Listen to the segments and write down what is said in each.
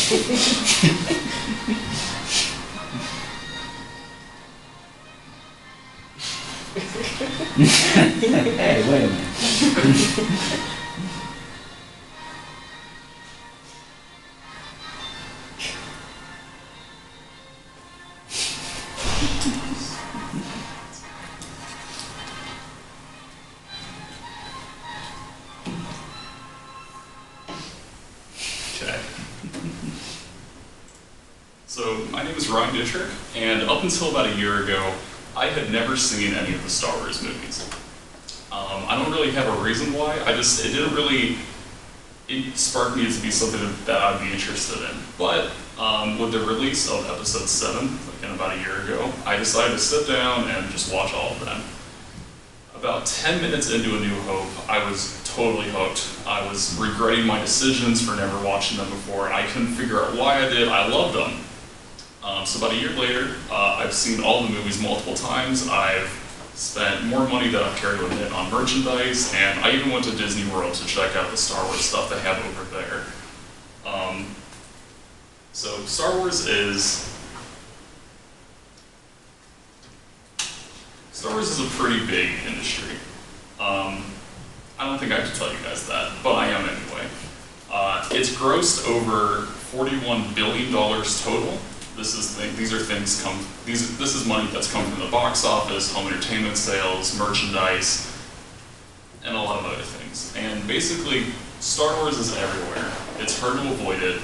Hey, wait a minute. Okay. So, my name is Ryan Dittrich, and up until about a year ago, I had never seen any of the Star Wars movies. I don't really have a reason why, it didn't really, it sparked me to be something that I'd be interested in. But with the release of Episode 7, again about a year ago, I decided to sit down and just watch all of them. About 10 minutes into A New Hope, I was totally hooked. I was regretting my decisions for never watching them before. I couldn't figure out why I did. I loved them. So about a year later, I've seen all the movies multiple times. I've spent more money than I've carried with it on merchandise, and I even went to Disney World to check out the Star Wars stuff they have over there. So Star Wars is a pretty big industry. I don't think I have to tell you guys that, but I am anyway. It's grossed over $41 billion total. This is money that's come from the box office, home entertainment sales, merchandise, and a lot of other things. And basically, Star Wars is everywhere. It's hard to avoid it.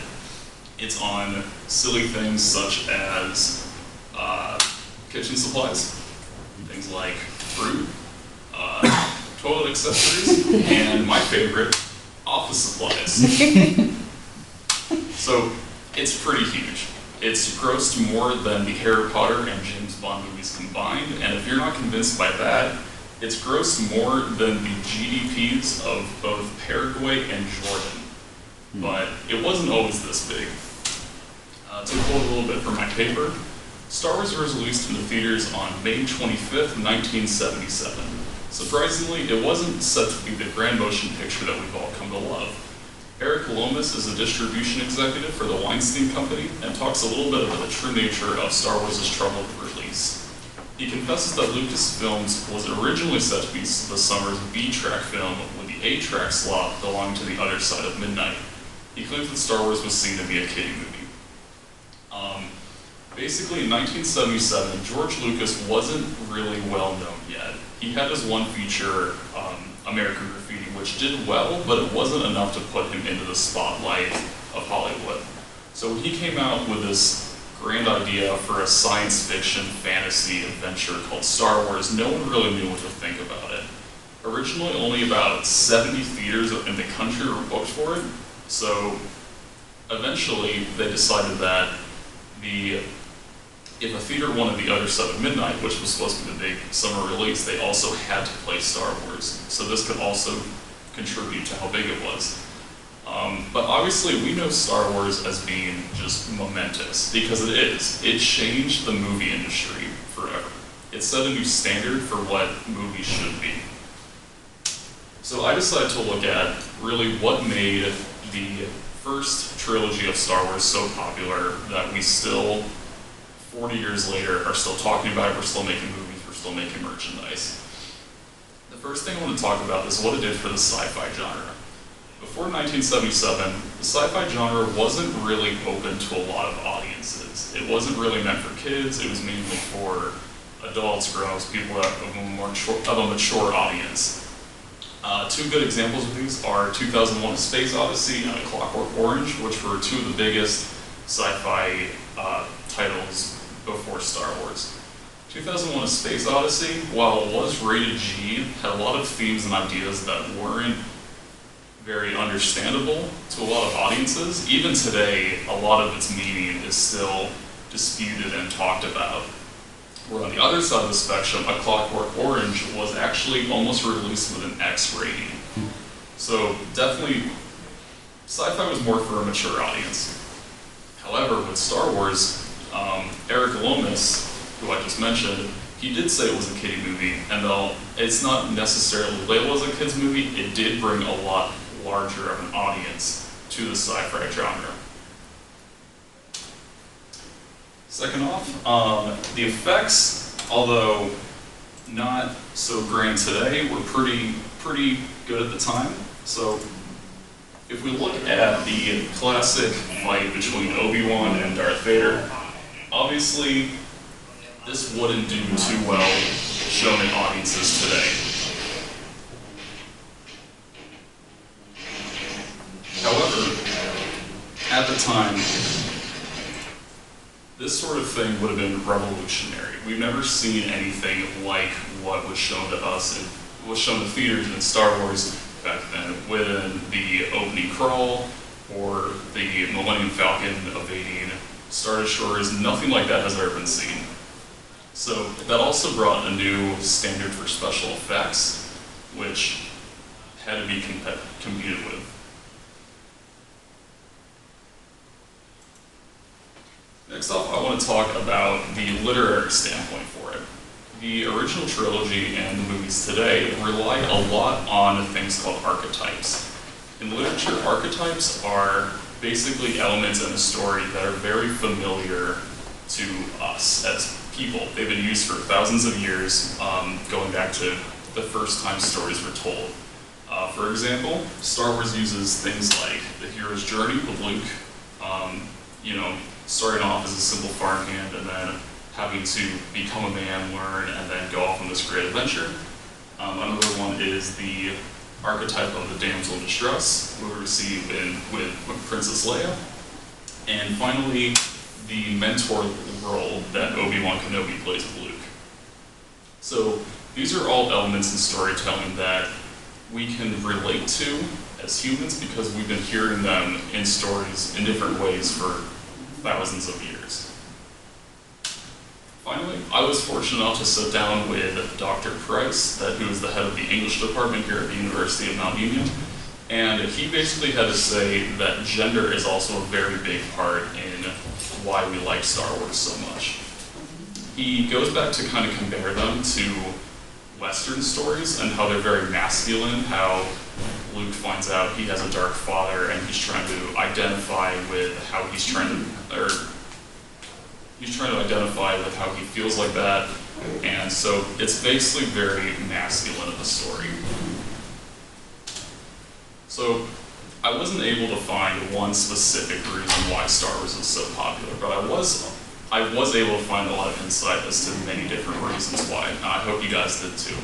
It's on silly things such as kitchen supplies, things like fruit, toilet accessories, and my favorite, office supplies. So it's pretty huge. It's grossed more than the Harry Potter and James Bond movies combined, and if you're not convinced by that, it's grossed more than the GDPs of both Paraguay and Jordan. But it wasn't always this big. To quote a little bit from my paper, Star Wars was released in the theaters on May 25th, 1977. Surprisingly, it wasn't set to be the grand motion picture that we've all come to love. Eric Lomas is a distribution executive for the Weinstein Company and talks a little bit about the true nature of Star Wars' troubled release. He confesses that Lucasfilms was originally set to be the summer's B-track film with the A-track slot belonging to The Other Side of Midnight. He claims that Star Wars was seen to be a kiddie movie. Basically, in 1977, George Lucas wasn't really well known yet. He had his one feature, American Graffiti, which did well, but it wasn't enough to put him into the spotlight of Hollywood. So he came out with this grand idea for a science fiction fantasy adventure called Star Wars. No one really knew what to think about it. Originally, only about 70 theaters in the country were booked for it, so eventually they decided that if a theater wanted The Other Side of Midnight, which was supposed to be the big summer release, they also had to play Star Wars. So this could also contribute to how big it was. But obviously we know Star Wars as being just momentous, because it is. It changed the movie industry forever. It set a new standard for what movies should be. So I decided to look at really what made the first trilogy of Star Wars so popular that we still, 40 years later, are still talking about it, we're still making movies, we're still making merchandise. The first thing I want to talk about is what it did for the sci-fi genre. Before 1977, the sci-fi genre wasn't really open to a lot of audiences. It wasn't really meant for kids, it was mainly for adults, grown-ups, people of a mature audience. Two good examples of these are 2001: A Space Odyssey and A Clockwork Orange, which were two of the biggest sci-fi titles before Star Wars. 2001: A Space Odyssey, while it was rated G, had a lot of themes and ideas that weren't very understandable to a lot of audiences. Even today, a lot of its meaning is still disputed and talked about. Where on the other side of the spectrum, A Clockwork Orange was actually almost released with an X rating. So definitely, sci-fi was more for a mature audience. However, with Star Wars, Eric Lomas, who I just mentioned, he did say it was a kiddie movie, and though it's not necessarily labeled as a kid's movie, it did bring a lot larger of an audience to the sci-fi genre. Second off, the effects, although not so grand today, were pretty good at the time. So if we look at the classic fight between Obi-Wan and Darth Vader, obviously this wouldn't do too well shown in audiences today. However, at the time, this sort of thing would have been revolutionary. We've never seen anything like what was shown to us and was shown to theaters in Star Wars back then, within the opening crawl or the Millennium Falcon evading Star Destroyers. Nothing like that has ever been seen. So that also brought a new standard for special effects, which had to be competed with. Next off, I want to talk about the literary standpoint for it. The original trilogy and the movies today rely a lot on things called archetypes. In literature, archetypes are basically elements in a story that are very familiar to us as people. They've been used for thousands of years, going back to the first time stories were told. For example, Star Wars uses things like the hero's journey with Luke, starting off as a simple farmhand and then having to become a man, learn, and then go off on this great adventure. Another one is the archetype of the damsel in distress, we receive with Princess Leia. And finally, the mentor role that Obi-Wan Kenobi plays with Luke. So these are all elements in storytelling that we can relate to as humans because we've been hearing them in stories in different ways for thousands of years. Finally, I was fortunate enough to sit down with Dr. Price, who is the head of the English department here at the University of Mount Union, and he basically had to say that gender is also a very big part in why we like Star Wars so much. He goes back to kind of compare them to Western stories and how they're very masculine, how Luke finds out he has a dark father and he's trying to identify with how he's trying to identify with how he feels like that, and so it's basically very masculine of a story. So I wasn't able to find one specific reason why Star Wars is so popular, but I was able to find a lot of insight as to many different reasons why. I hope you guys did too.